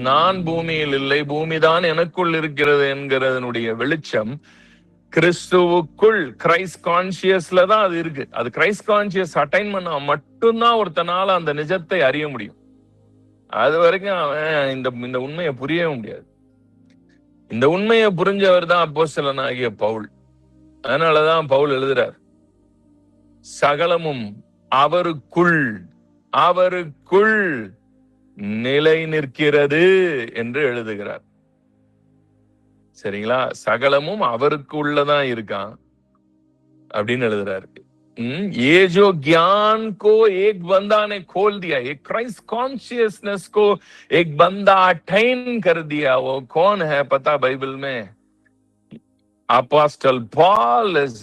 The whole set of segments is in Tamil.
நான் பூமியில் இல்லை, பூமிதான் எனக்குள் இருக்கிறது என்கிறதனுடைய வெளிச்சம் கிறிஸ்துவுக்குள், கிரைஸ்ட் கான்சியஸ்ல தான் அது இருக்கு. அது கிரைஸ்ட் கான்சியஸ் அட்டைன் பண்ணா மட்டும்தான் ஒருத்தனால அந்த நிஜத்தை அறிய முடியும். அது வரைக்கும் அவன் இந்த உண்மையை புரியவே முடியாது. இந்த உண்மையை புரிஞ்சவர் தான் அப்போஸ்தலனாகிய பவுல். அதனாலதான் பவுல் எழுதுறார், சகலமும் அவருக்குள் நிலை நிற்கிறது என்று எழுதுகிறார். சரிங்களா? சகலமும் அவருக்கு உள்ளதான் இருக்கான் அப்படின்னு எழுதுறாரு. ये जो ज्ञान को एक बंदा ने खोल दिया, एक क्राइस्ट कॉन्शियसनेस को एक बंदा अटेन कर दिया, वो कौन है पता बाइबल में? Apostle Paul is,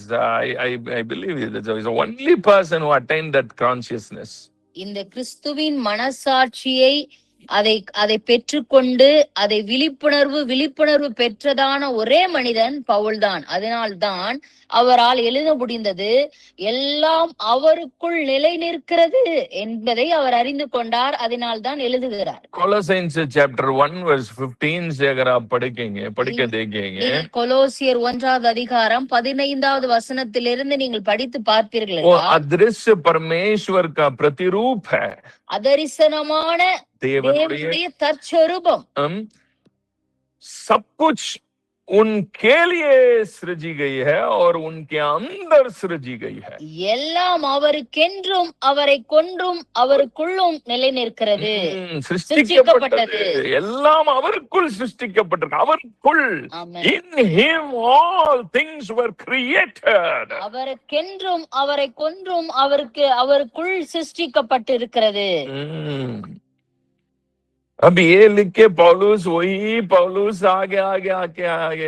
I believe he is the only person who attained that consciousness. இந்த கிறிஸ்துவின் மனசாட்சியை அதை பெற்றுக்கொண்டு அதை விழிப்புணர்வு பெற்றதான ஒரே மனிதன் பவுல் தான். அதனால்தான் அவரால் எழுத முடிந்தது, எல்லாம் அவருக்குள் நிலை நிற்கிறது என்பதை அவர் அறிந்து கொண்டார். அதனால் தான் எழுதுகிறார். Colossians chapter 1 verse 15 से अगर आप படிக்க देखेंगे, கொலோசியர் 1வது அதிகாரம் 15வது வசனத்திலிருந்து நீங்கள் படித்து பார்ப்பீர்கள். वो अदृश्य परमेश्वर का प्रतिरूप है, அதரிசனமான தேவனுடைய தற்சொரூபம். सब कुछ उनके लिए सृजी गई है और उनके अंदर सृजी गई है. எல்லாம் அவருக்கென்றும் அவரை கொன்றும் அவருக்குள்ளும் நிலை நிற்கிறது, சிருஷ்டிக்கப்பட்டது. எல்லாம் அவருக்குள் சிருஷ்டிக்கப்பட்டிருக்கு. அவருக்குள், in him all things were created. அவருக்கென்றும் அவரை கொன்றும் அவருக்குள் சிருஷ்டிக்கப்பட்டிருக்கிறது. अब ये लिख के पौलुस आगे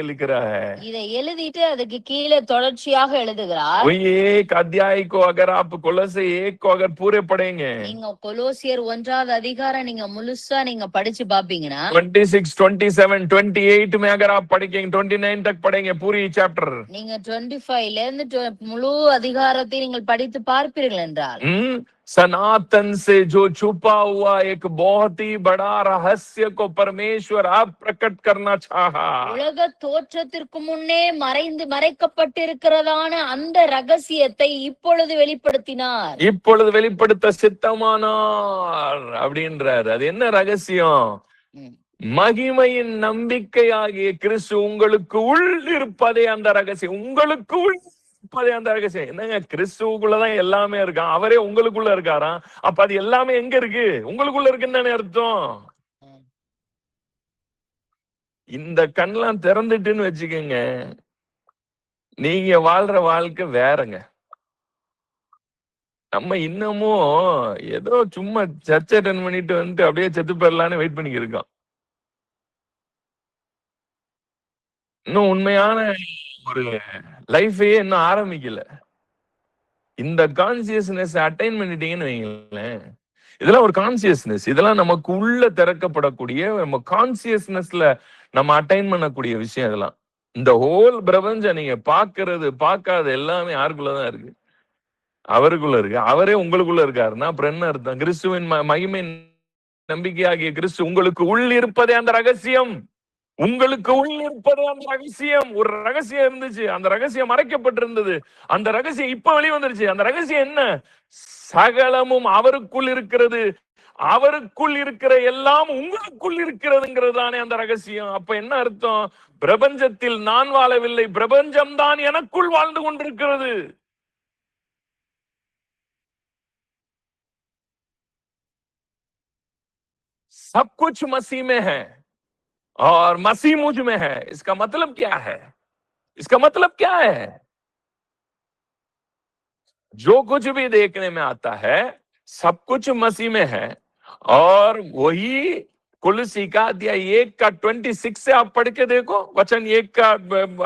लिख रहा है. இதை எழுதிட்டு அதுக்கு கீழே தொடர்ச்சியாக எழுதுகிறார். वही एक अध्याय को अगर आप कोलोसे 1 को अगर पूरे पढ़ेंगे, நீங்க கொலோசியர் 1வது அதிகாரம் நீங்க முழுசா நீங்க படிச்சு பாப்பீங்கன்னா 26, 27, 28 में अगर आप पढ़ेंगे, 29 तक पढ़ेंगे पूरी चैप्टर, நீங்க 25ல இருந்து முழு அதிகாரத்தை நீங்கள் படித்து பார்ப்பீர்கள் என்றால், सनातन से जो छुपा हुआ एक बहुत ही बड़ा रहस्य को परमेश्वर अब प्रकट करना चाहा. உலக தோற்றத்திற்கு முன்னே மறைக்கப்பட்டிருக்கிறதான அந்த ரகசியத்தை இப்பொழுது வெளிப்படுத்தினார். இப்பொழுது வெளிப்படுத்த சித்தமானார் அப்படின்றார். அது என்ன ரகசியம்? மகிமையின் நம்பிக்கையாகிய கிறிஸ்து உங்களுக்கு உள் இருப்பதே அந்த ரகசியம். உங்களுக்கு உள் அந்த ரகசியம் என்னங்க? கிறிஸ்துவுக்குள்ளதான் எல்லாமே இருக்கான். அவரே உங்களுக்குள்ள இருக்காராம். அப்ப அது எல்லாமே எங்க இருக்கு? உங்களுக்குள்ள இருக்குன்னு அர்த்தம். இந்த கண்ணெல்லாம் திறந்துட்டுன்னு வச்சுக்கோங்க, நீங்க வாழ்ற வாழ்க்கை வேறங்க. நம்ம இன்னமும் ஏதோ சும்மா சர்ச்சை அட்டெண்ட் பண்ணிட்டு வந்துட்டு அப்படியே செத்து போயிடலான்னு வெயிட் பண்ணி இருக்கோம். இன்னும் உண்மையான ஒரு லைஃபையே இன்னும் ஆரம்பிக்கல. இந்த கான்சியஸ்னஸ் அட்டைன் பண்ணிட்டீங்கன்னு வைங்களேன், இதெல்லாம் ஒரு கான்சியஸ்னஸ். இதெல்லாம் நமக்கு உள்ள திறக்கப்படக்கூடிய, நம்ம கான்சியஸ்னஸ்ல நம்ம அட்டைன் பண்ணக்கூடிய விஷயம். இதெல்லாம் இந்த ஹோல் பிரபஞ்சம் நீங்க பார்க்காத எல்லாமே யாருக்குள்ளதான் இருக்கு? அவருக்குள்ள இருக்கு. அவரே உங்களுக்குள்ள இருக்காருன்னா அப்புறம் என்ன அர்த்தம்? கிறிஸ்துவின் மகிமை நம்பிக்கையாகிய கிறிஸ்து உங்களுக்கு உள் இருப்பதே அந்த ரகசியம். உங்களுக்கு உள் இருப்பது அந்த ரகசியம். ஒரு ரகசியம் இருந்துச்சு, அந்த ரகசியம் மறைக்கப்பட்டிருந்தது. அந்த ரகசியம் இப்ப வெளிவந்துருச்சு. அந்த ரகசியம் என்ன? சகலமும் அவருக்குள் இருக்கிறது. அவருக்குள் இருக்கிற எல்லாம் உங்களுக்குள் இருக்கிறதுங்கிறது தானே அந்த ரகசியம். அப்ப என்ன அர்த்தம்? பிரபஞ்சத்தில் நான் வாழவில்லை, பிரபஞ்சம் தான் எனக்குள் வாழ்ந்து கொண்டிருக்கிறது. सब कुछ मसीह में है और मसीह मुझ में है. इसका मतलब क्या है? जो कुछ भी देखने में आता है सब कुछ मसीह में है. और वही कुलसी का अध्याय 1 का 26 से आप पढ़ के देखो. वचन 1 का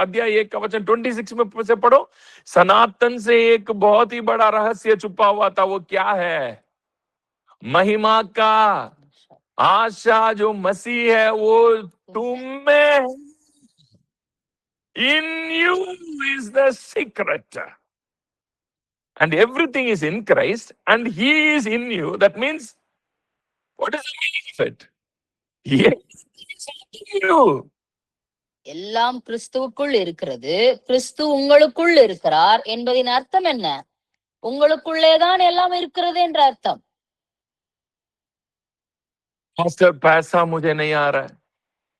अध्याय 1 का वचन 26 में से पढ़ो. सनातन से एक बहुत ही बड़ा रहस्य छुपा हुआ था. वो क्या है? महिमा का आशा जो मसीह है वो तुम में. In you is the secret. And everything is in Christ and he is in you. That means, what is the meaning of it? Yes, you. எல்லாம் கிறிஸ்துவுக்குள் இருக்கிறது, கிறிஸ்து உங்களுக்குள் இருக்கிறார் என்பதின் அர்த்தம் என்ன? உங்களுக்குள்ளேதான் எல்லாம் இருக்கிறது என்ற அர்த்தம். Pastor, पैसा मुझे नहीं आ रहा है.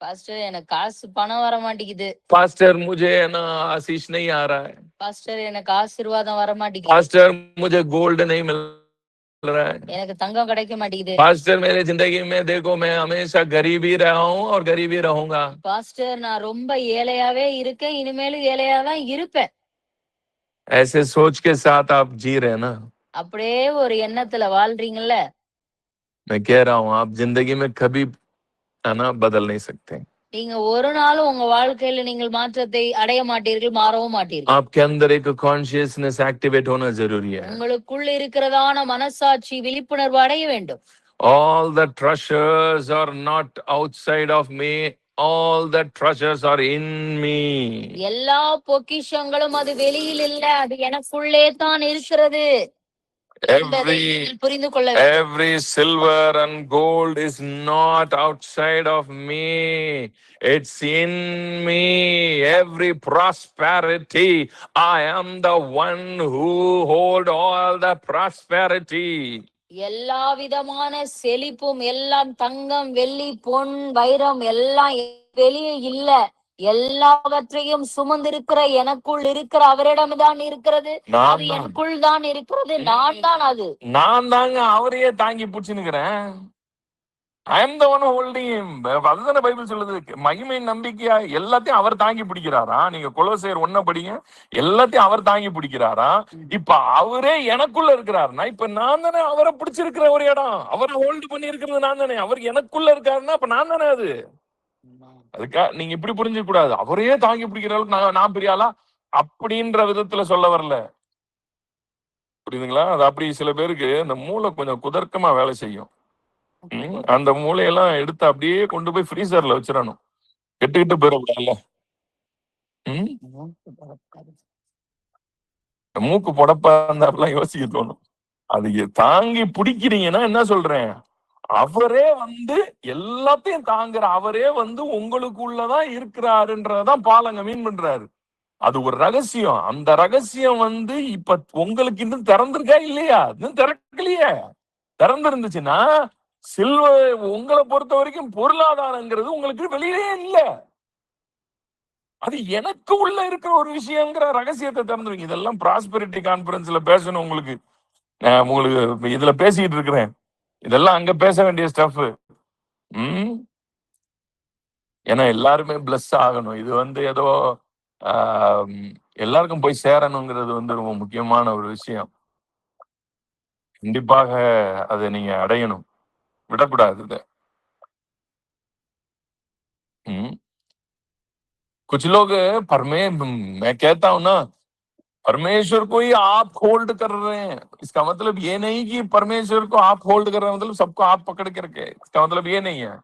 பாஸ்டர், எனக்கு காசு பணம் வர மாட்டேங்குது. Pastor, मुझे ना आशीष नहीं आ रहा है. பாஸ்டர், எனக்கு ஆசீர்வாதம் வர மாட்டேங்குது. Pastor, मुझे गोल्ड नहीं मिल रहा है. எனக்கு தங்கம் கிடைக்க மாட்டேங்குது. पास्टर, मेरे जिंदगी में देखो मैं हमेशा गरीब ही रहा हूँ और गरीब ही रहूंगा. பாஸ்டர், நான் ரொம்ப ஏழையாவே இருக்கேன், இனிமேலும் ஏழையாதான் இருப்பேன். ऐसे सोच के साथ आप जी रहे हैं ना. அப்படியே ஒரு எண்ணத்துல வாழ்றீங்கல்ல. मैं कह रहा हूँ आप जिंदगी में कभी है ना बदल नहीं सकते. நீங்க ஒரு நாளும் உங்க வாழ்க்கையில நீங்கள் மாற்றத்தை அடைய மாட்டீர்கள், மாறவும் மாட்டீர்கள். आपके अंदर एक कॉन्शियसनेस एक्टिवेट होना जरूरी है. உங்களுக்குள் இருக்கிறதான மனசாட்சி விழிப்புணர்வு அடைய வேண்டும். All the treasures are not outside of me. All the treasures are in me. எல்லா பொக்கிஷங்களும் அது வெளியில் இல்ல, அது எனக்குள்ளே தான் இருக்கிறது. புரிந்து கொள்ள வேண்டும். Every silver and gold is not outside of me. It's in me. Every prosperity, I am the one who hold all the prosperity. எல்லா விதமான செழிப்பும், எல்லாம் தங்கம், வெள்ளி, பொன், வைரம் எல்லாம் வெளியே இல்ல, எல்லாவற்றையும் சுமந்திருக்கிற எனக்குள் இருக்கிற அவரிடம்தான் இருக்கிறது. அது எனக்குள் தான் இருக்கிறது. நான் தான் அது. நான் தாங்க அவரையே தாங்கி பிடிச்சுன்னுக்கிறேன். I am the one holding him. அதுதானே பைபிள் சொல்லுது. மகிமை நம்பிக்கையா எல்லாத்தையும் அவர் தாங்கி பிடிக்கிறாரா? நீங்க கொலோசையர் 1 படிங்க. எல்லாத்தையும் அவர் தாங்கி பிடிக்கிறாரா? இப்ப அவரே எனக்குள்ள இருக்கிறாருன்னா, இப்ப நான் தானே அவரை பிடிச்சிருக்கிற ஒரு இடம். அவரை ஹோல்டு பண்ணி இருக்கிறது நான் தானே. அவர் எனக்குள்ள இருக்காருன்னா அப்ப நான் தானே அது. அதுக்கா நீங்க இப்படி புரிஞ்சுக்க கூடாது. அவரையே தாங்கி பிடிக்கிற அளவுக்கு நான் பெரிய ஆளா அப்படின்ற விதத்துல சொல்ல வரல. புரியுதுங்களா? அது அப்படி சில பேருக்கு இந்த மூளை கொஞ்சம் குதர்க்கமா வேலை செய்யும். அந்த மூளையெல்லாம் எடுத்து அப்படியே கொண்டு போய் ஃப்ரீசர்ல வச்சிடணும். கெட்டுக்கிட்டு போயிடக்கூடாதுல்ல. மூக்கு பொடப்பா இருந்தாப்பெல்லாம் யோசிக்க தோணும். அது தாங்கி பிடிக்கிறீங்கன்னா என்ன சொல்றேன், அவரே வந்து எல்லாத்தையும் தாங்குற அவரே வந்து உங்களுக்குள்ளதான் இருக்கிறாருன்றதான் பாலங்க மீன் பண்றாரு. அது ஒரு ரகசியம். அந்த ரகசியம் வந்து இப்ப உங்களுக்கு இன்னும் திறந்திருக்கா இல்லையா? இன்னும் திறக்கலையே. திறந்திருந்துச்சுன்னா உங்களை பொறுத்த வரைக்கும் பொருளாதாரங்கிறது உங்களுக்கு வெளியே இல்ல. அது எனக்கு உள்ள இருக்கிற ஒரு விஷயங்கிற ரகசியத்தை திறந்துருவீங்க. இதெல்லாம் ப்ராஸ்பெரிட்டி கான்பரன்ஸ்ல பேசணும். உங்களுக்கு இதுல பேசிட்டு இருக்கிறேன். இதெல்லாம் அங்க பேச வேண்டிய ஸ்டஃப். ஏன்னா எல்லாருமே பிளஸ் ஆகணும். இது வந்து ஏதோ எல்லாருக்கும் போய் சேரணுங்கிறது வந்து ரொம்ப முக்கியமான ஒரு விஷயம். கண்டிப்பாக அதை நீங்க அடையணும், விடக்கூடாது. कुछ लोग मैं कहता हूं ना, परमेश्वर को ही आप होल्ड कर रहे हैं. इसका मतलब ये नहीं कि परमेश्वर को आप होल्ड कर रहे हैं मतलब सबको आप पकड़ के रखे. इसका मतलब ये नहीं है.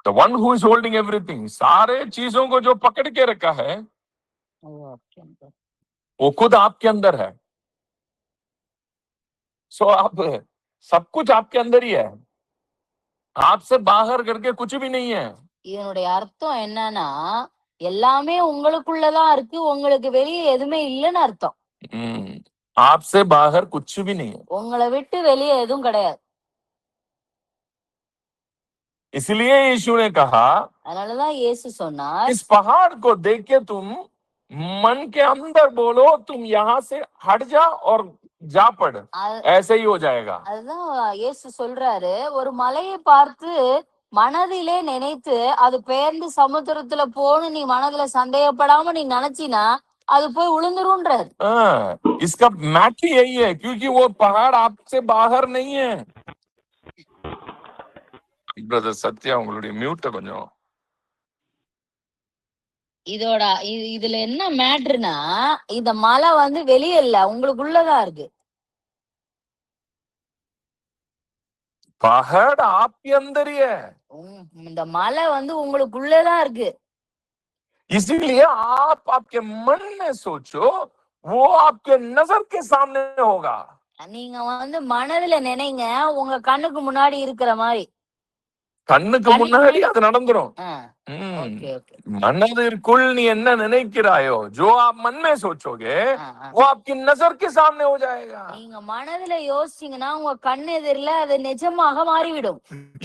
The one who is holding everything, सारे चीजों को जो पकड़ के रखा है वो खुद आपके अंदर है. सो आप सब कुछ आपके अंदर ही है. आपसे बाहर करके कुछ भी नहीं है. இதனுடைய அர்த்தம் என்னன்னா, எல்லாமே உங்களுக்குள்ளதான் இருக்கு, உங்களுக்கு வெளியே எதுவுமே இல்லைன்னு அர்த்தம். आपसे बाहर कुछ भी नहीं है. உங்களை விட்டு வெளியே எதுவும் கிடையாது. इसलिए यीशु ने कहा, அதனாலதான் இயேசு சொன்னார், इस पहाड़ को देख के तुम मन के अंदर बोलो तुम यहाँ से हट जा और जा पड़, ऐसे ही हो जाएगा. அதுதான் இயேசு சொல்றாரு, ஒரு மலையை பார்த்து மனதிலே நினைத்து அது பெயர்ந்து சமுத்திரத்துல போன்னு நீ மனதுல சந்தேகப்படாம நீ நினைச்சினா அது போய் விழுந்துருன்றாரு. इसका मैटर यही है क्योंकि वो पहाड़ आपसे बाहर नहीं है. பிரதர் சத்யா, உங்களுடைய மியூட்ட கொஞ்சம். இதுல என்ன மேட்டர்னா, இந்த மலை வந்து வெளியே இல்ல, உங்களுக்குள்ளதான் இருக்கு. पहाड़ आपके अंदर ही है. இந்த மலை வந்து உங்களுக்குள்ளதான் இருக்கு. इसलिए आप आपके मन में सोचो, वो आपके नजर के सामने होगा. நீங்க வந்து மனதுல நினைங்க, உங்க கண்ணுக்கு முன்னாடி இருக்கிற மாதிரி. கண்ணுக்கு முன்னாடி அது நடந்துரும். ஓகே ஓகே மனதிற்குள் நீ என்ன நினைக்கிறாயோ, जो आप मन में सोचोगे वो आपकी नजर के सामने हो जाएगा. நீங்க மனதுல யோசிச்சீங்கன்னா உங்க கண் எதிரில அது நிஜமாக மாறிவிடும்.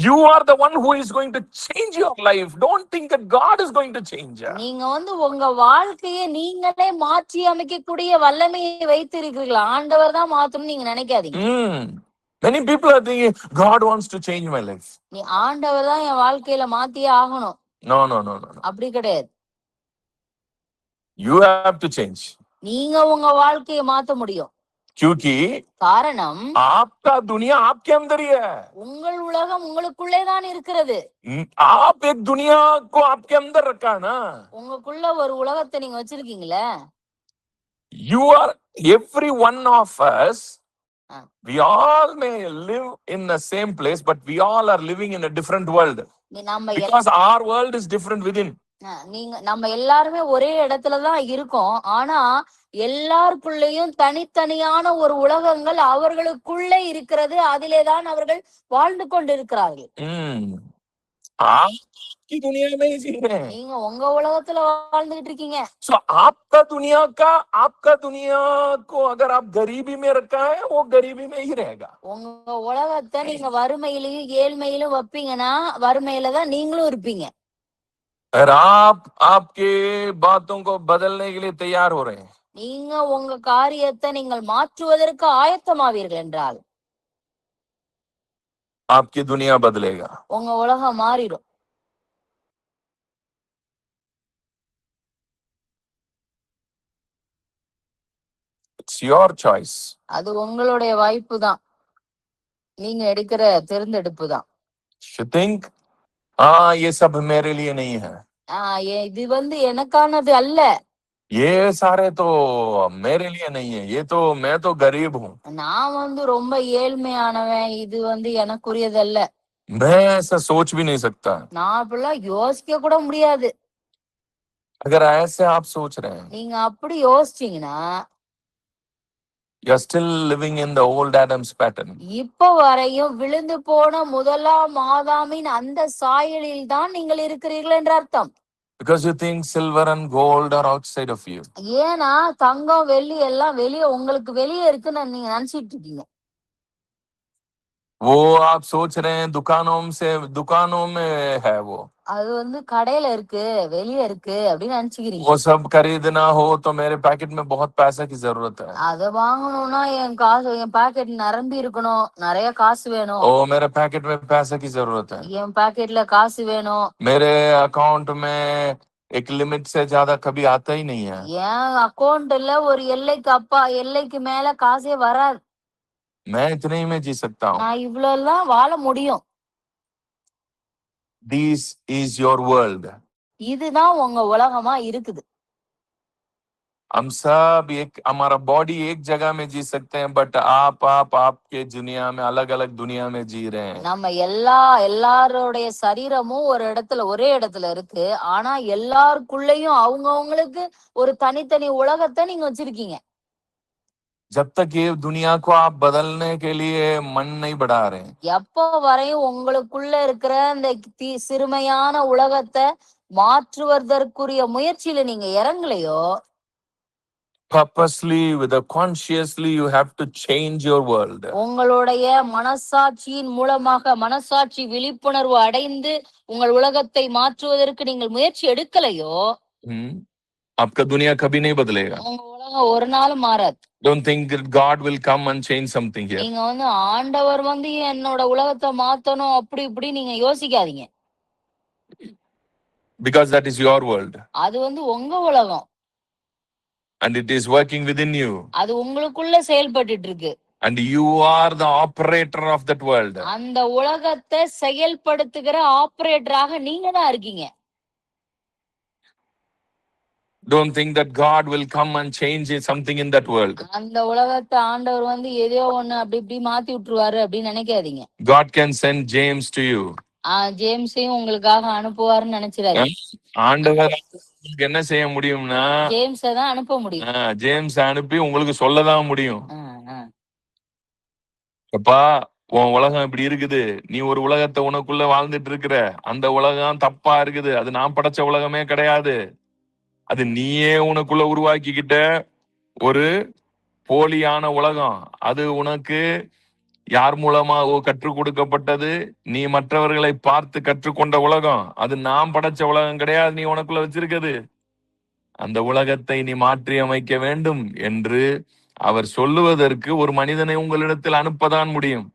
You are the one who is going to change your life. Don't think that God is going to change. நீங்க வந்து உங்க வாழ்க்கையை நீங்களே மாற்றி அமைக்கக்கூடிய வல்லமையை வைத்திருக்கிறீர்கள். ஆண்டவர் தான் மாத்தணும் நீங்க நினைக்காதீங்க. Many people are thinking God wants to change my life. நீ ஆண்டவர் தான் என் வாழ்க்கையில மாத்தியே ஆகணும். No. அப்படி கிடையாது. You have to change. நீங்க உங்க வாழ்க்கையை மாத்த முடியும். क्योंकि காரணம் आपका दुनिया आपके अंदर ही है. உங்கள் உலகம் உங்களுக்குள்ளே தான் இருக்கிறது. आप एक दुनिया को आपके अंदर रखा है ना. உங்களுக்குள்ள ஒரு உலகத்தை நீங்க வச்சிருக்கீங்களே. You are every one of us. We all may live in the same place, but we all are living in a different world. Because our world is different within. நீங்க நம்ம எல்லாருமே ஒரே இடத்துல தான் இருக்கோம். ஆனா எல்லாருக்குள்ளேயும் தனித்தனியான ஒரு உலகங்கள் அவர்களுக்குள்ளே இருக்கிறது. அதிலேதான் அவர்கள் வாழ்ந்து கொண்டிருக்கிறார்கள். की दुनिया में ही जी रहे हैं. நீங்க உங்க உலகத்துல வாழ்ந்துட்டு இருக்கீங்க. So आपका दुनिया को अगर आप गरीबी में रखा है, वो गरीबी में ही रहेगा. உங்க உலகத்தை நீங்க வறுமையிலும் ஏழ்மையிலும் வைப்பீங்கன்னா வறுமையில தான் நீங்களும் இருப்பீங்க. अगर आप आपके बातों को बदलने के लिए तैयार हो रहे हैं, நீங்க உங்க காரியத்தை நீங்கள் மாற்றுவதற்கு ஆயத்தமாவீர்கள் என்றால் आपकी दुनिया बदलेगा. உங்க உலகம் மாறிடும். It's your choice. அது உங்களுடைய வாய்ப்பு தான். நீங்க எடுக்கிற தேர்ந்தெடுப்பு தான். You think, ये सब मेरे लिए नहीं है. இது வந்து எனக்கானது அல்ல. ये सारे तो मेरे लिए नहीं है. ये तो मैं तो गरीब हूँ. நான் வந்து ரொம்ப ஏழ்மையானவன். இது வந்து எனக்குரியது அல்ல. मैं ऐसा सोच भी नहीं सकता. நான் அப்படிலாம் யோசிக்க கூட முடியாது. अगर ऐसे आप सोच रहे हैं, நீங்க அப்படி யோசிச்சீங்கன்னா you are still living in the old Adam's pattern. இப்ப வரையும் விழுந்து போன முதலாம் ஆதாமின் அந்த சாயலில் தான் நீங்கள் இருக்கிறீர்கள் என்ற அர்த்தம். Because you think silver and gold are outside of you. ஏன்னா தங்கம் வெள்ளி எல்லாம் வெளியே உங்களுக்கு வெளியே இருக்குன்னு நீங்க நினைச்சிட்டு இருக்கீங்க. वो आप सोच रहे हैं दुकानों में है वो. அது வந்து கடையில இருக்கு வெளியே இருக்கு அப்படின்னு நினைச்சுக்கிறீங்க. वो सब खरीदना हो तो मेरे पैकेट में बहुत पैसे की जरूरत है. அத வாங்கணும்னா என் பாக்கெட் நிரம்பி இருக்கணும். நிறைய காசு வேணும். ओ मेरे पैकेट में पैसे की जरूरत है. என் பாக்கெட்ல காசு வேணும். मेरे अकाउंट में एक लिमिट से ज्यादा कभी आता ही नहीं है. என் அக்கௌண்ட்ல ஒரு எல்லைக்கு மேல காசே வராது. मैं इतने ही में जी सकता हूँ. நான் இவ்வளவுதான் வாழ முடியும். This is your world. இதுதான் உங்க உலகமா இருக்குது. हम सब हमारा बॉडी एक जगह में जी सकते हैं, बट आपके दुनिया में अलग अलग दुनिया में जी रहे हैं. நம்ம எல்லாரோடைய சரீரமும் ஒரே இடத்துல இருக்கு. ஆனா எல்லாருக்குள்ளேயும் அவங்களுக்கு ஒரு தனித்தனி உலகத்தை நீங்க வச்சிருக்கீங்க. जब तक ये दुनिया को आप बदलने के लिए मन नहीं बढ़ा रहे, எப்போ வரையும் உங்களுக்குள்ள இருக்கிற இந்த சிறுமையான உலகத்தை மாற்றுவதற்குரிய முயற்சியில நீங்க இறங்கலையோ, purposely consciously you have to change your world. உங்களுடைய மனசாட்சியின் மூலமாக மனசாட்சி விழிப்புணர்வு அடைந்து உங்கள் உலகத்தை மாற்றுவதற்கு நீங்கள் முயற்சி எடுக்கலையோ, आपका दुनिया कभी नहीं बदलेगा. உங்க உலகம் ஒரு நாளும் மாறாது. Don't think that God will come and change something here. நீங்க வந்து ஆண்டவர் வந்து என்னோட உலகத்தை மாத்தணும் அப்படி இப்படி நீங்க யோசிக்காதீங்க. Because that is your world. அது வந்து உங்க உலகம். And it is working within you. அது உங்களுக்குள்ள செயல்பட்டுட்டு இருக்கு. And you are the operator of that world. அந்த உலகத்தை செயல்படுத்துகிற ஆபரேட்டராக நீங்க தான் இருக்கீங்க. Don't think that God will come and change something in that world. அந்த உலகத்தை ஆண்டவர் வந்து ஏதோ ஒண்ணு அப்படி இப்படி மாத்தி விட்டுருவாரு அப்படின்னு நினைக்காதீங்க. God can send James to you. ஜேம்ஸையும் உங்களுக்காக அனுப்புவாருன்னு நினைச்சிடாதீங்க. ஆண்டவர் உங்களுக்கு என்ன செய்ய முடியும்னா ஜேம்ஸை தான் அனுப்ப முடியும். ஜேம்ஸ் அனுப்பி உங்களுக்கு சொல்லதான் முடியும். அப்பா உன் உலகம் இப்படி இருக்குது, நீ ஒரு உலகத்தை உனக்குள்ள வாழ்ந்துட்டு இருக்கிற, அந்த உலகம் தப்பா இருக்குது, அது நான் படைச்ச உலகமே கிடையாது, அது நீயே உனக்குள்ள உருவாக்கிக்கிட்ட ஒரு போலியான உலகம், அது உனக்கு யார் மூலமா கற்றுக் கொடுக்கப்பட்டது, நீ மற்றவர்களை பார்த்து கற்றுக்கொண்ட உலகம், அது நான் படைச்ச உலகம் கிடையாது, நீ உனக்குள்ள வச்சிருக்கிறது. அந்த உலகத்தை நீ மாற்றி அமைக்க வேண்டும் என்று அவர் சொல்லுவதற்கு ஒரு மனிதனை உங்களிடத்தில் அனுப்பதான் முடியும்.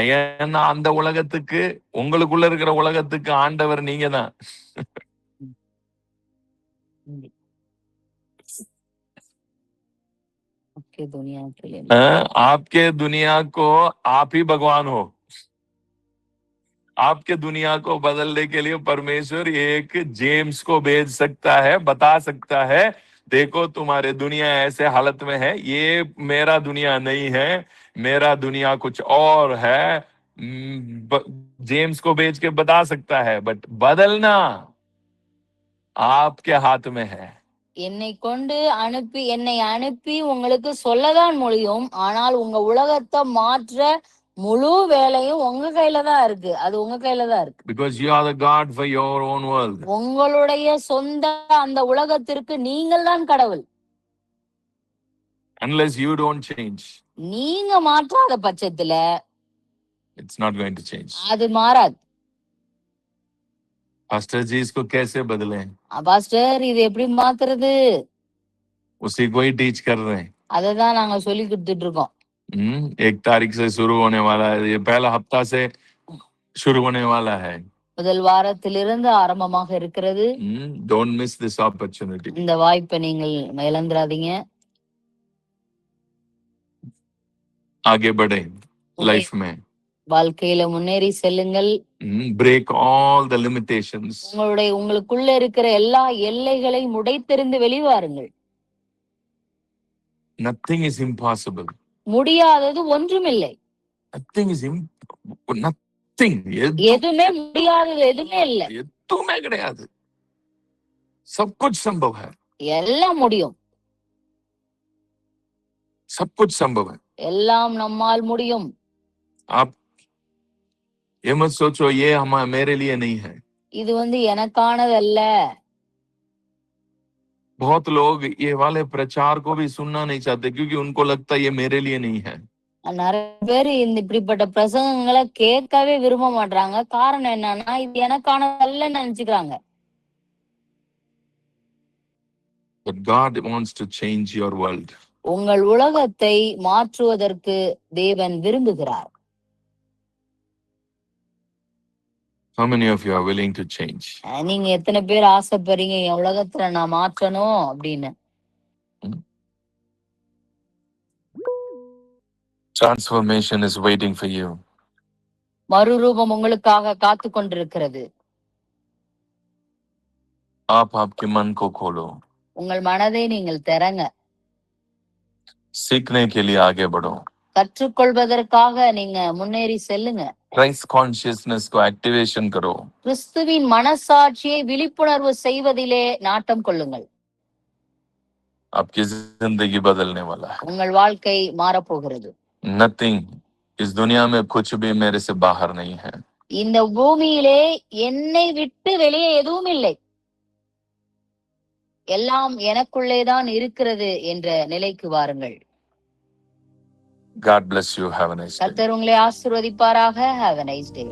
ஏன்னா அந்த உலகத்துக்கு, உங்களுக்குள்ள இருக்கிற உலகத்துக்கு ஆண்டவர் நீங்க தான். आपके दुनिया को आप ही भगवान हो. आपके दुनिया को बदलने के लिए परमेश्वर एक जेम्स को भेज सकता है, बता सकता है, देखो तुम्हारे दुनिया ऐसे हालत में है, ये मेरा दुनिया नहीं है, मेरा दुनिया कुछ और है. जेम्स को भेज के बता सकता है, बट बदलना आपके हाथ में है. என்னை கொண்டு அனுப்பி என்னை அனுப்பி உங்களுக்கு சொல்லதான் முடியும். ஆனால் உங்க உலகத்தை மாற்ற முழு வேலையும் உங்க கையில தான் இருக்கு. அது உங்க கையில தான் இருக்கு. Because you are the God for your own world. உங்களுடைய சொந்த அந்த உலகத்திற்கு நீங்கள் தான் கடவுள். Unless you don't change, நீங்க மாற்றாத பட்சத்துல it's not going to change. அது மாறாது. पास्टर जी इसको कैसे बदलें? பாஸ்டர் இது எப்படி மாத்துறது? उसी को ही टीच कर रहे हैं. அததான் நாங்க சொல்லி கொடுத்துட்டு இருக்கோம். 1 तारीख से शुरू होने वाला है, ये पहला हफ्ता से शुरू होने वाला है. முதல் வாரத்திலிருந்து ஆரம்பமாக இருக்கிறது. Don't miss this opportunity. இந்த வாய்ப்பை நீங்கள் இழந்துடாதீங்க. आगे बढ़े लाइफ में. வாழ்க்கையில முன்னேறி செல்லுங்கள். Break all the limitations. உங்களுக்குள்ள இருக்கிற எல்லா எல்லைகளையும் உடைத்தெறிந்து வெளிவாருங்கள். Nothing is impossible. முடியாதது ஒன்றுமில்லை. Nothing is nothing. எதுவுமே முடியாதது எதுவுமே இல்லை. எதுவுமே கிடையாது. सब कुछ संभव है. எல்லாம் முடியும். सब कुछ संभव है. எல்லாம் நம்மால் முடியும். आप ये मत सोचो ये मेरे लिए नहीं है. இது எனக்கானது அல்ல. बहुत लोग ये वाले प्रचार को भी सुनना नहीं चाहते क्योंकि उनको लगता है ये मेरे लिए नहीं है. நிறைய பேர் இப்படிப்பட்ட பிரசங்கங்களை கேட்கவே விரும்ப மாட்டாங்க. காரணம் என்னன்னா இது எனக்கானது அல்லன்னு நினைச்சுக்கிறாங்க. But God wants to change your world. உங்கள் உலகத்தை மாற்றுவதற்கு தேவன் விரும்புகிறார். How many of you are willing to change? நீங்க எத்தனை பேர் ஆசைப்படுறீங்க என் உலகத்துல நான் மாற்றணும் அப்படின்னு? Transformation is waiting for you. மறுரூபம் உங்களுக்காக காத்து கொண்டிருக்கிறது. आप आपके मन को खोलो. உங்கள் மனதை நீங்கள் திறங்க. सीखने के लिए आगे बढ़ो. கற்றுக்கொள்வதற்காக நீங்க முன்னேறி செல்லுங்க. Christ consciousness को activation करो. கிறிஸ்துவின் மனசாட்சியை விழிப்புணர்வு செய்வதிலே நாட்டம் கொள்ளுங்கள். आपकी जिंदगी बदलने वाला है. உங்கள் வாழ்க்கை மாறப்போகிறது. Nothing इस दुनिया में कुछ भी मेरे से बाहर नहीं है. இந்த பூமியிலே என்னை விட்டு வெளியே எதுவும் இல்லை. எல்லாம் எனக்குள்ளேதான் இருக்கிறது என்ற நிலைக்கு வாருங்கள். God bless you. Have a nice day. கர்த்தர் உங்களை ஆசீர்வதிப்பாராக. Have a nice day.